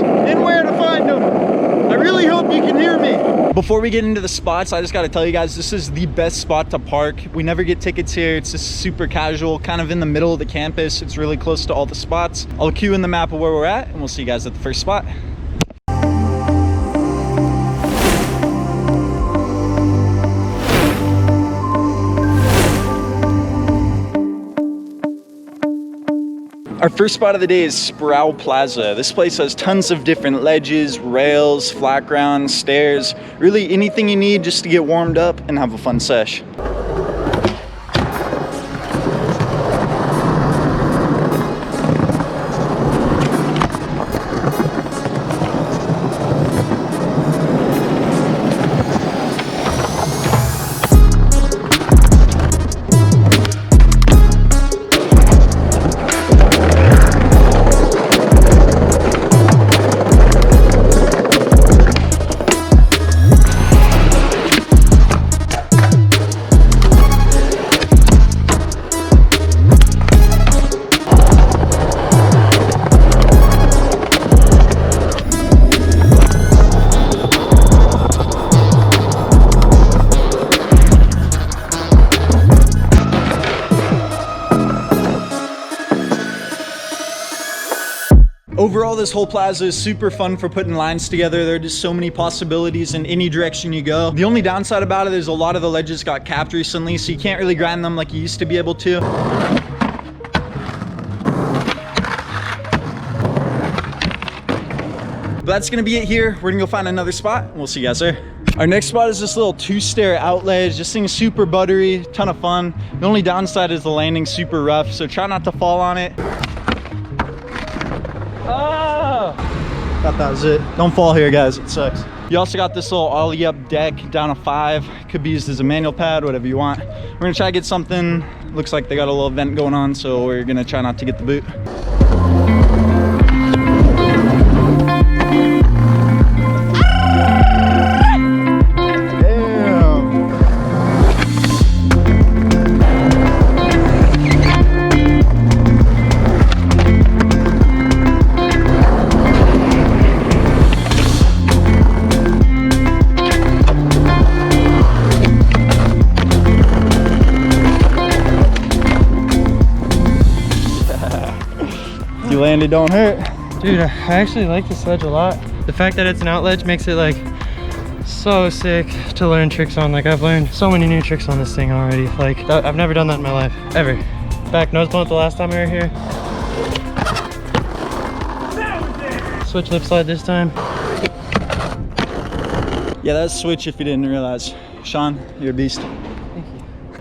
and where to find them. I really hope you can hear me. Before we get into the spots, I just got to tell you guys, this is the best spot to park. We never get tickets here. It's just super casual, kind of in the middle of the campus. It's really close to all the spots. I'll cue in the map of where we're at, and we'll see you guys at the first spot. Our first spot of the day is Stair Plaza. This place has tons of different ledges, rails, flat ground, stairs, really anything you need just to get warmed up and have a fun sesh. Overall, this whole plaza is super fun for putting lines together. There are just so many possibilities in any direction you go. The only downside about it is a lot of the ledges got capped recently, so you can't really grind them like you used to be able to. But that's gonna be it here. We're gonna go find another spot, and we'll see you guys there. Our next spot is this little 2-stair outlet. This thing is super buttery, ton of fun. The only downside is the landing's super rough, so try not to fall on it. Oh! Thought that was it. Don't fall here, guys, it sucks. You also got this little ollie up deck down a 5. Could be used as a manual pad, whatever you want. We're gonna try to get something. Looks like they got a little vent going on, so we're gonna try not to get the boot. You landed, don't hurt. Dude, I actually like this ledge a lot. The fact that it's an out ledge makes it like so sick to learn tricks on. Like I've learned so many new tricks on this thing already. Like I've never done that in my life, ever. Back nose blunt the last time we were here. Switch lip slide this time. Yeah, that's switch if you didn't realize. Sean, you're a beast.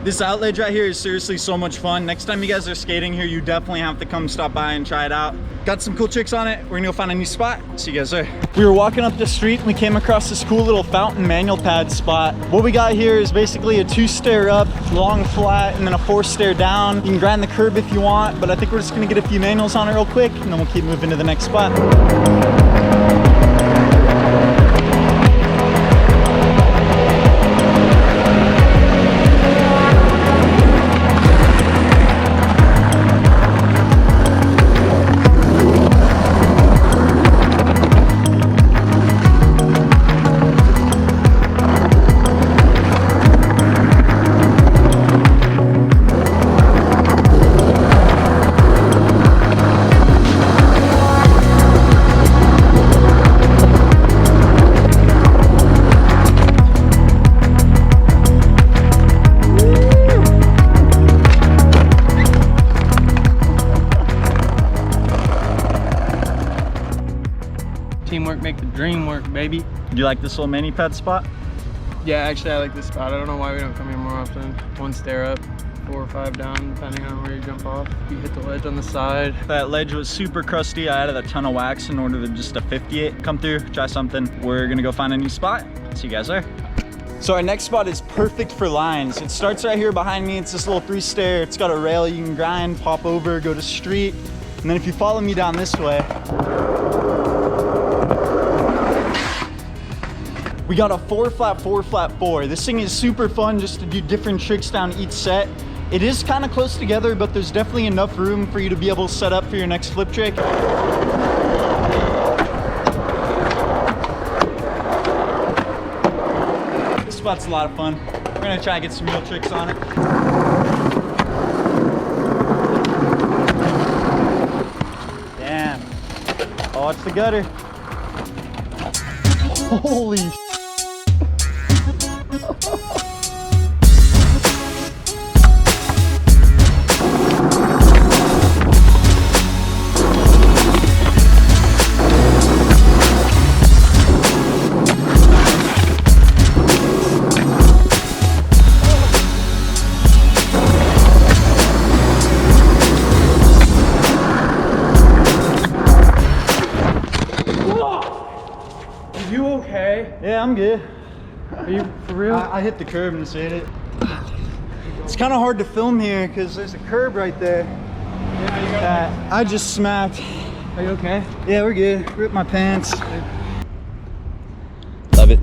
This out ledge right here is seriously so much fun. Next time you guys are skating here, you definitely have to come stop by and try it out. Got some cool tricks on it. We're gonna go find a new spot. See you guys there. We were walking up the street and we came across this cool little fountain manual pad spot. What we got here is basically a 2-stair up, long flat, and then a 4-stair down. You can grind the curb if you want, but I think we're just gonna get a few manuals on it real quick and then we'll keep moving to the next spot. Teamwork make the dream work, baby. Do you like this little mani pad spot? Yeah, actually I like this spot. I don't know why we don't come here more often. 1 stair up, 4 or 5 down, depending on where you jump off. You hit the ledge on the side. That ledge was super crusty. I added a ton of wax in order to just to 50 it. Come through, try something. We're gonna go find a new spot. See you guys there. So our next spot is perfect for lines. It starts right here behind me. It's this little 3-stair. It's got a rail you can grind, pop over, go to street. And then if you follow me down this way, we got a 4 flat 4 flat 4. This thing is super fun just to do different tricks down each set. It is kind of close together, but there's definitely enough room for you to be able to set up for your next flip trick. spot's a lot of fun. We're gonna try and get some real tricks on it. Damn. Oh, it's the gutter. Holy sh**. Yeah, I'm good. Are you for real? I hit the curb and stayed it. It's kind of hard to film here because there's a curb right there. Yeah, I just smacked. Are you okay? Yeah, we're good. Ripped my pants. Love it.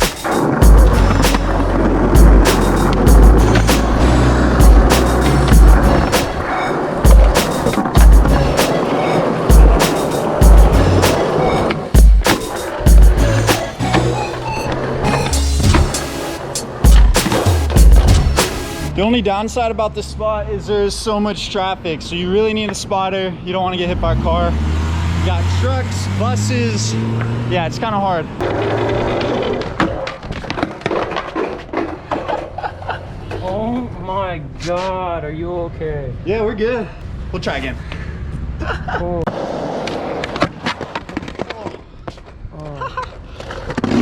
The only downside about this spot is there's so much traffic, so you really need a spotter. You don't want to get hit by a car. You got trucks, buses. Yeah, it's kind of hard. Oh my God, are you okay? Yeah, we're good. We'll try again. Oh.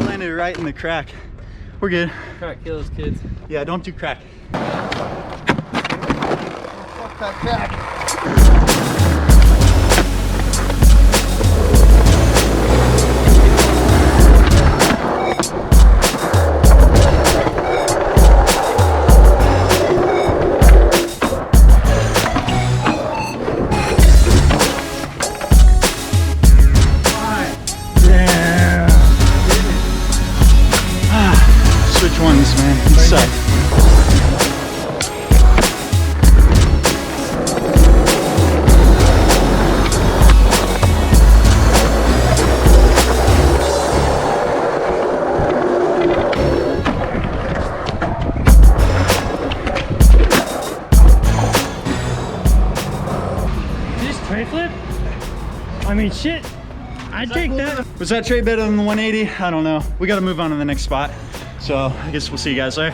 Landed right in the crack. We're good. Crack kills kids. Yeah, don't do crack. Fuck that crack. Switch ones, man. You suck. Tray flip? I mean, shit. I'd take that. Was that tray better than the 180? I don't know. We got to move on to the next spot. So I guess we'll see you guys there.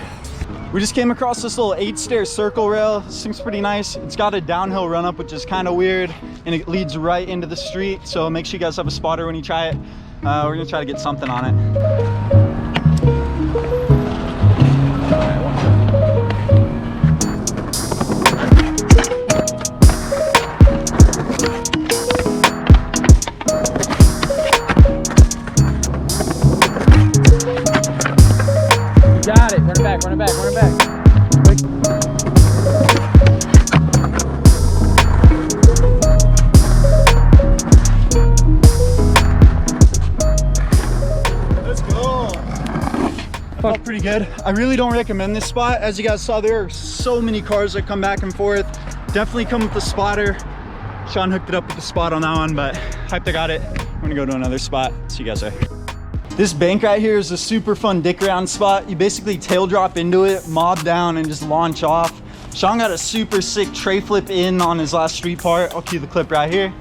We just came across this little 8-stair circle rail. This thing's pretty nice. It's got a downhill run up, which is kind of weird, and it leads right into the street. So make sure you guys have a spotter when you try it. We're gonna try to get something on it. Got it. Run it back, run it back, run it back. Let's go. Felt pretty good. I really don't recommend this spot. As you guys saw, there are so many cars that come back and forth. Definitely come with the spotter. Sean hooked it up with the spot on that one, but hyped I got it. We're gonna go to another spot. See you guys there. This bank right here is a super fun dick around spot. You basically tail drop into it, mob down, and just launch off. Sean got a super sick tray flip in on his last street part. I'll cue the clip right here.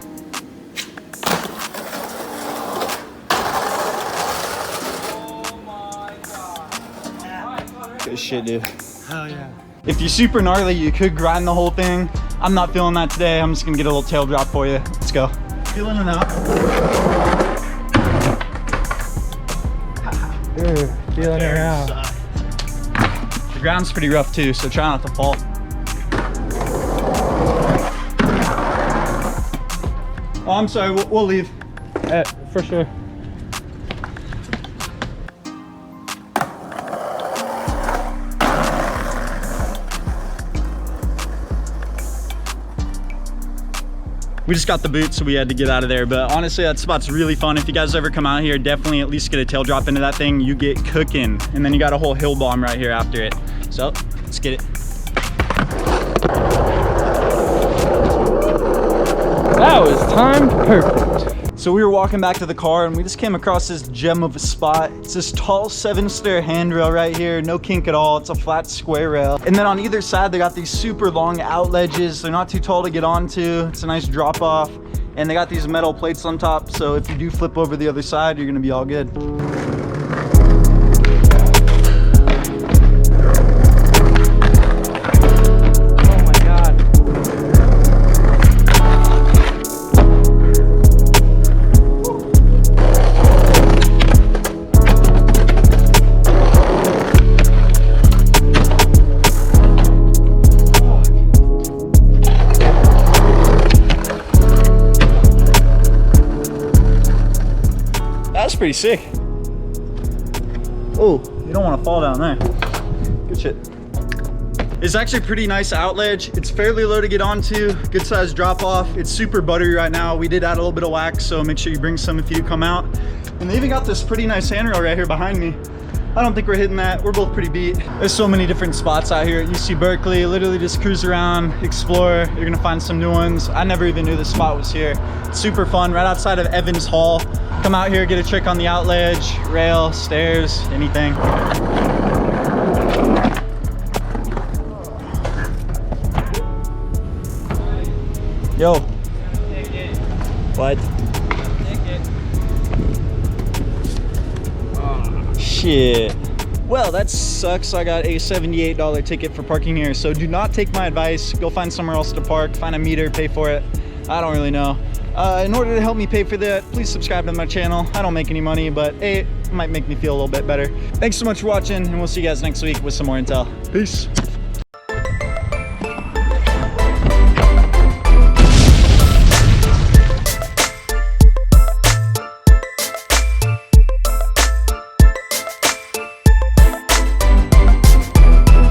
Oh my God. Good shit, dude. Hell yeah. If you're super gnarly, you could grind the whole thing. I'm not feeling that today. I'm just gonna get a little tail drop for you. Let's go. Feeling it out. Dude, feeling it out. The ground's pretty rough too, so try not to fall. Oh, I'm sorry, we'll leave. For sure. We just got the boot, so we had to get out of there. But honestly, that spot's really fun. If you guys ever come out here, definitely at least get a tail drop into that thing. You get cooking. And then you got a whole hill bomb right here after it. So let's get it. That was timed perfect. So we were walking back to the car and we just came across this gem of a spot. It's this tall 7-stair handrail right here, no kink at all. It's a flat square rail. And then on either side, they got these super long out ledges. They're not too tall to get onto. It's a nice drop off. And they got these metal plates on top. So if you do flip over the other side, you're gonna be all good. That's pretty sick. Oh, you don't want to fall down there. Good shit. It's actually a pretty nice out ledge. It's fairly low to get onto, good size drop off. It's super buttery right now. We did add a little bit of wax, so make sure you bring some if you come out. And they even got this pretty nice handrail right here behind me. I don't think we're hitting that. We're both pretty beat. There's so many different spots out here at UC Berkeley. Literally just cruise around, explore. You're gonna find some new ones. I never even knew this spot was here. It's super fun, right outside of Evans Hall. Come out here, get a trick on the out ledge, rail, stairs, anything. Yo. What? Shit. Well, that sucks. I got a $78 ticket for parking here, so do not take my advice. Go find somewhere else to park, find a meter, pay for it. I don't really know. In order to help me pay for that, please subscribe to my channel. I don't make any money, but hey, it might make me feel a little bit better. Thanks so much for watching, and we'll see you guys next week with some more intel. Peace.